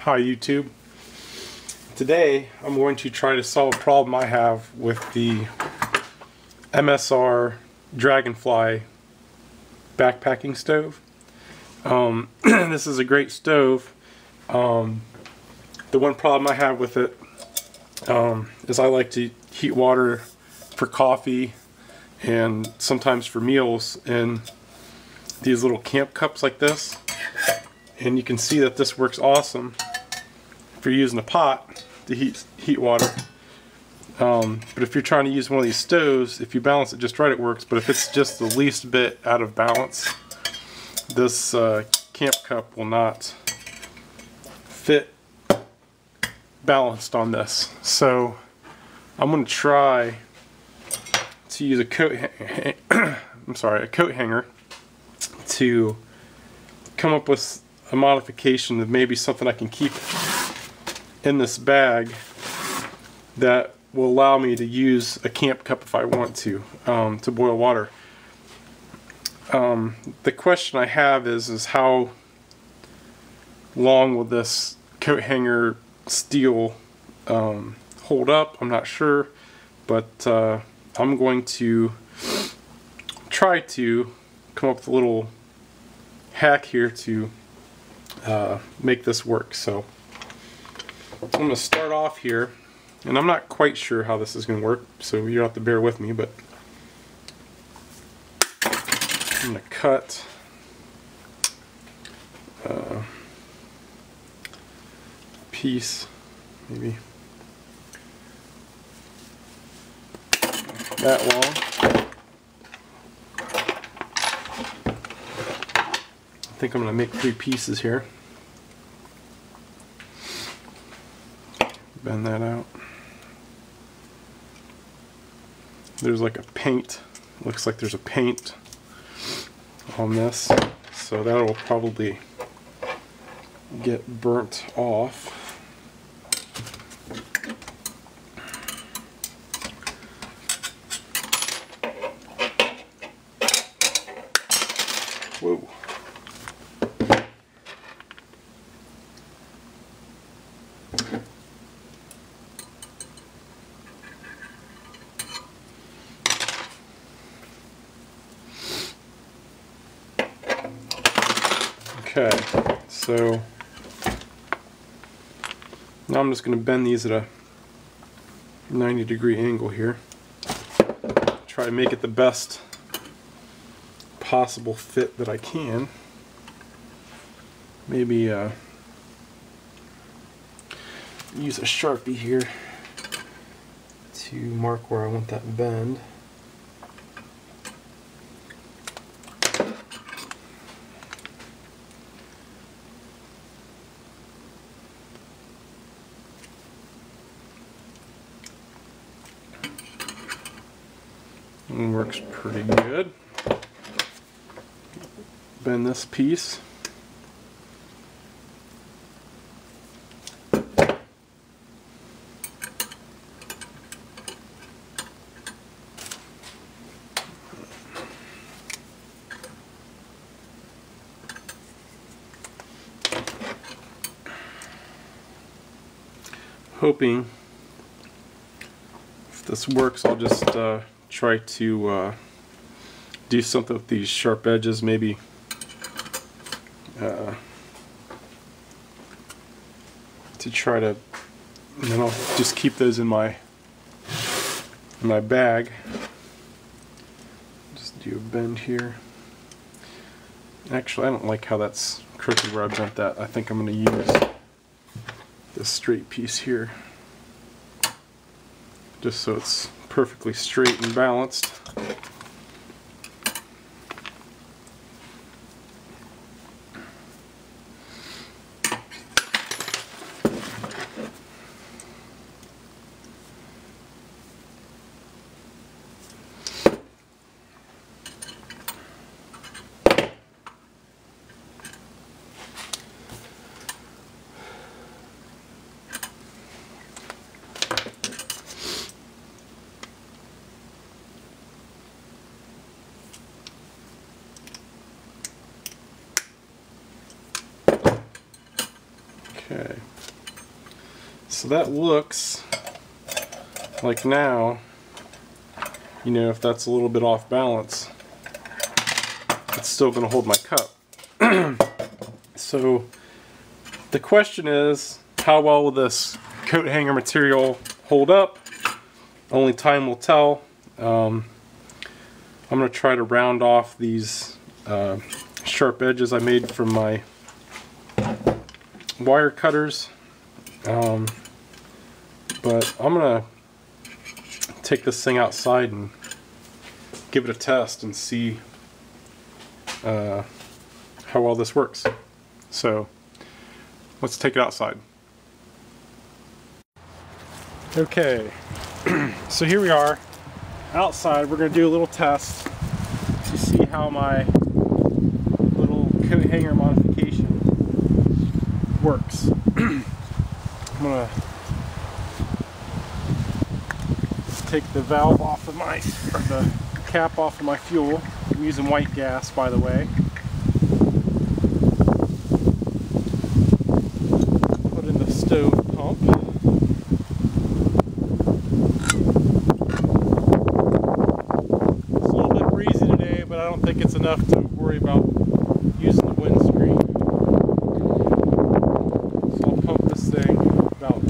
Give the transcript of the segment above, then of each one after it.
Hi YouTube. Today I'm going to try to solve a problem I have with the MSR DragonFly backpacking stove. This is a great stove. The one problem I have with it is I like to heat water for coffee and sometimes for meals in these little camp cups like this. And you can see that this works awesome if you're using a pot to heat water. But if you're trying to use one of these stoves, if you balance it just right, it works. But if it's just the least bit out of balance, this camp cup will not fit balanced on this. So I'm going to try to use a coat hanger to come up with a modification of maybe something I can keep in this bag that will allow me to use a camp cup if I want to boil water. The question I have is how long will this coat hanger steel hold up? I'm not sure, but I'm going to try to come up with a little hack here to make this work. So I'm going to start off here, and I'm not quite sure how this is going to work, so you'll have to bear with me, but I'm going to cut a piece, maybe that long. I think I'm going to make 3 pieces here. Bend that out. There's like a paint, looks like there's a paint on this, so that'll probably get burnt off. Whoa. Okay, so now I'm just going to bend these at a 90-degree angle here. Try to make it the best possible fit that I can. Maybe use a Sharpie here to mark where I want that bend. And works pretty good. Bend this piece. Hoping if this works, I'll just try to do something with these sharp edges, maybe to try to, and then I'll just keep those in my bag. Just do a bend here. Actually, I don't like how that's crooked where I bent that. I think I'm going to use this straight piece here, just so it's perfectly straight and balanced. So that looks like now, you know, if that's a little bit off balance, it's still going to hold my cup. So the question is, how well will this coat hanger material hold up? Only time will tell. I'm going to try to round off these sharp edges I made from my wire cutters. But I'm going to take this thing outside and give it a test and see how well this works. So let's take it outside. Okay, so here we are outside. We're going to do a little test to see how my little coat hanger modification works. I'm going to take the valve off of my, or the cap off of my fuel. I'm using white gas, by the way. Put in the stove pump. It's a little bit breezy today, but I don't think it's enough to worry about using the windscreen. So I'll pump this thing about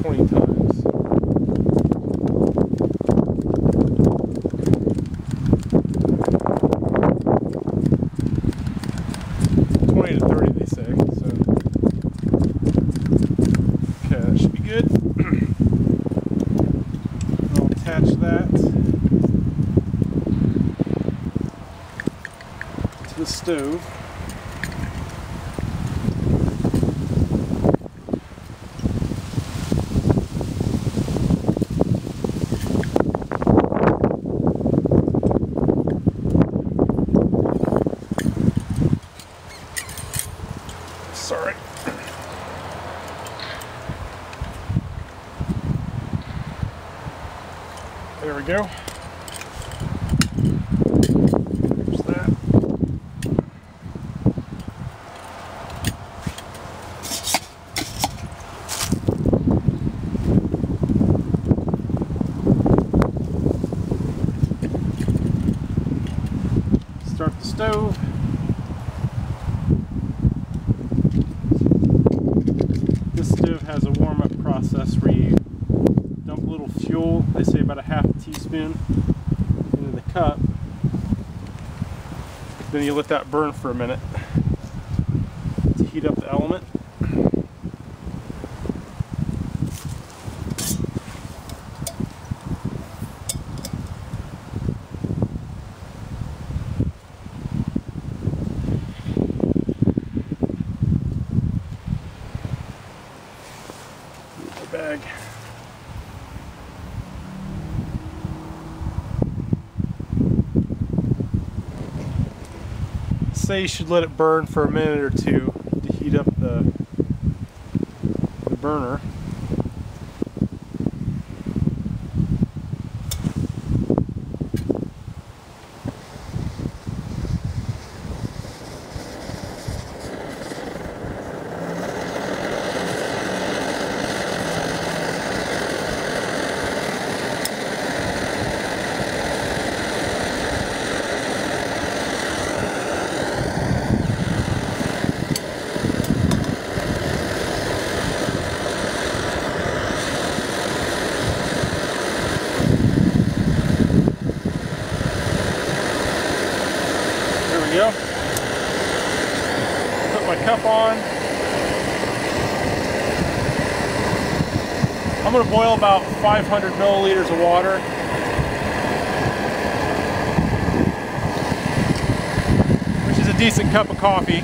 20 times. The stove. Sorry. There we go. There's that. Start the stove. This stove has a warm-up process where you dump a little fuel, they say about a half teaspoon, into the cup. Then you let that burn for a minute to heat up the element. Bag. Say you should let it burn for a minute or two to heat up the burner. Go. Put my cup on. I'm going to boil about 500 milliliters of water. Which is a decent cup of coffee.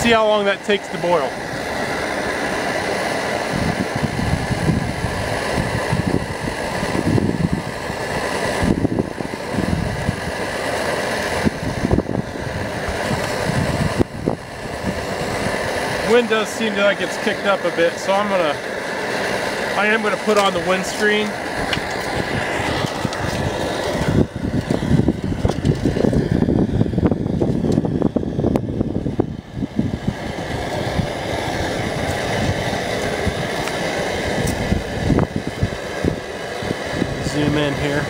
See how long that takes to boil. Wind does seem to like it's kicked up a bit, so I am gonna put on the windscreen. zoom in here.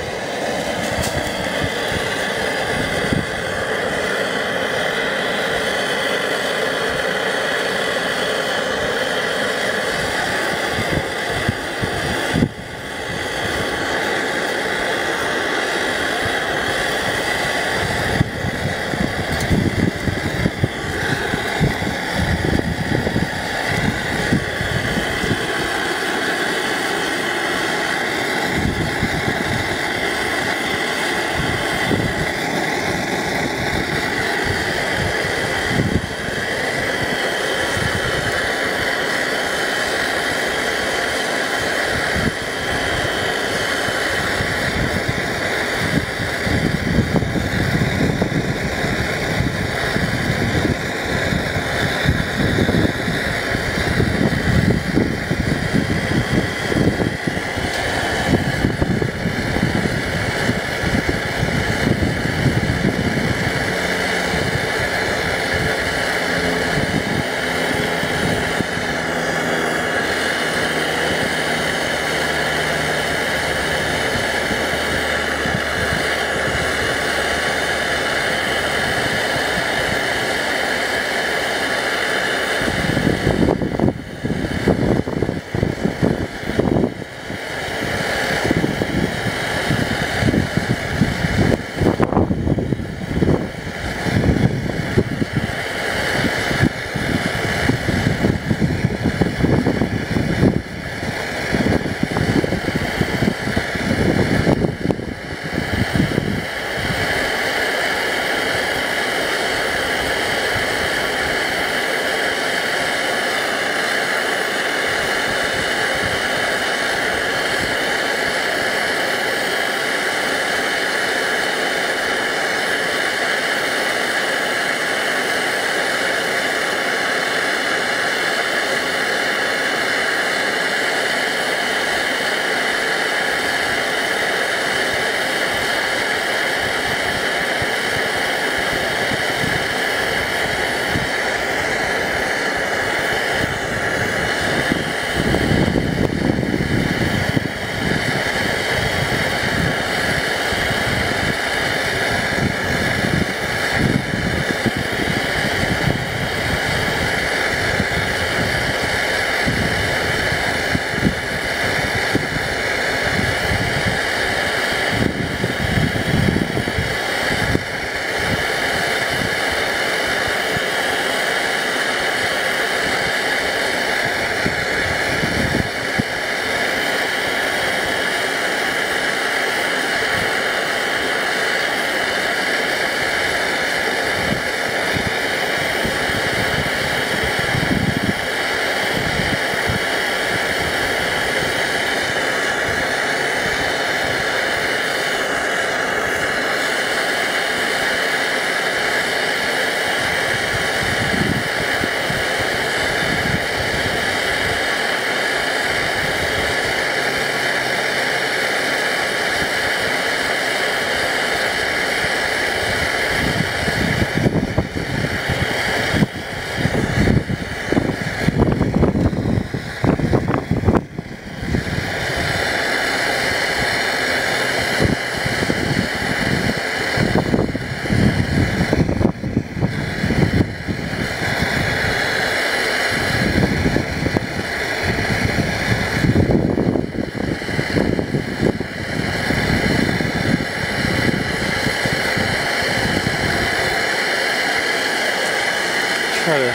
try to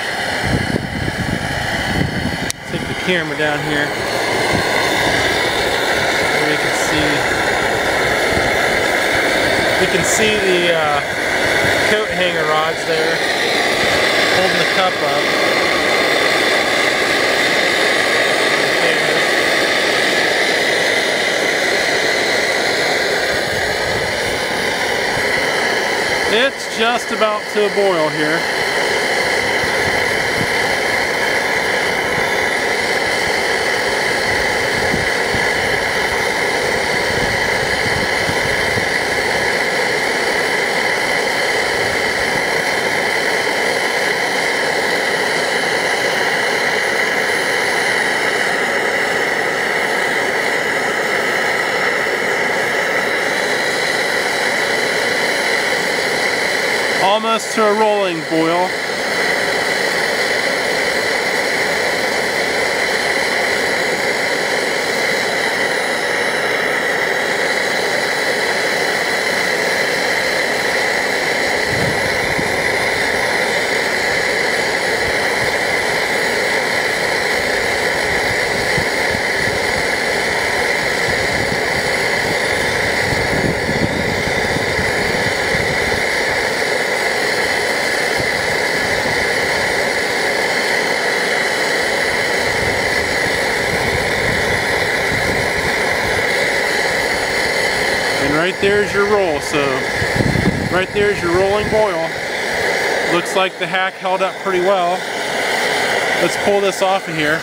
take the camera down here where you can see the coat hanger rods there holding the cup up. It's just about to a boil here. almost to a rolling boil. And right there's your roll. So right there's your rolling boil. Looks like the hack held up pretty well. Let's pull this off of here.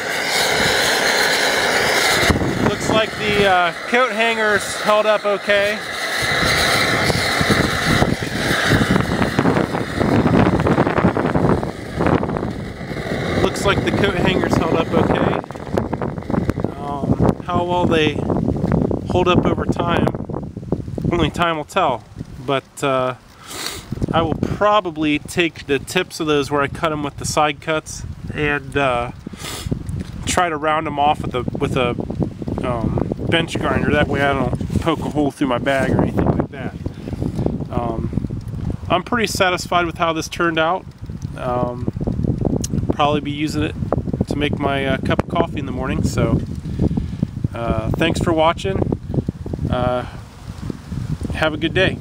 Looks like the coat hangers held up okay. Looks like the coat hangers held up okay. How well they hold up over time, only time will tell. But I will probably take the tips of those where I cut them with the side cuts and try to round them off with a bench grinder. That way I don't poke a hole through my bag or anything like that. I'm pretty satisfied with how this turned out. Probably be using it to make my cup of coffee in the morning. So thanks for watching. Have a good day.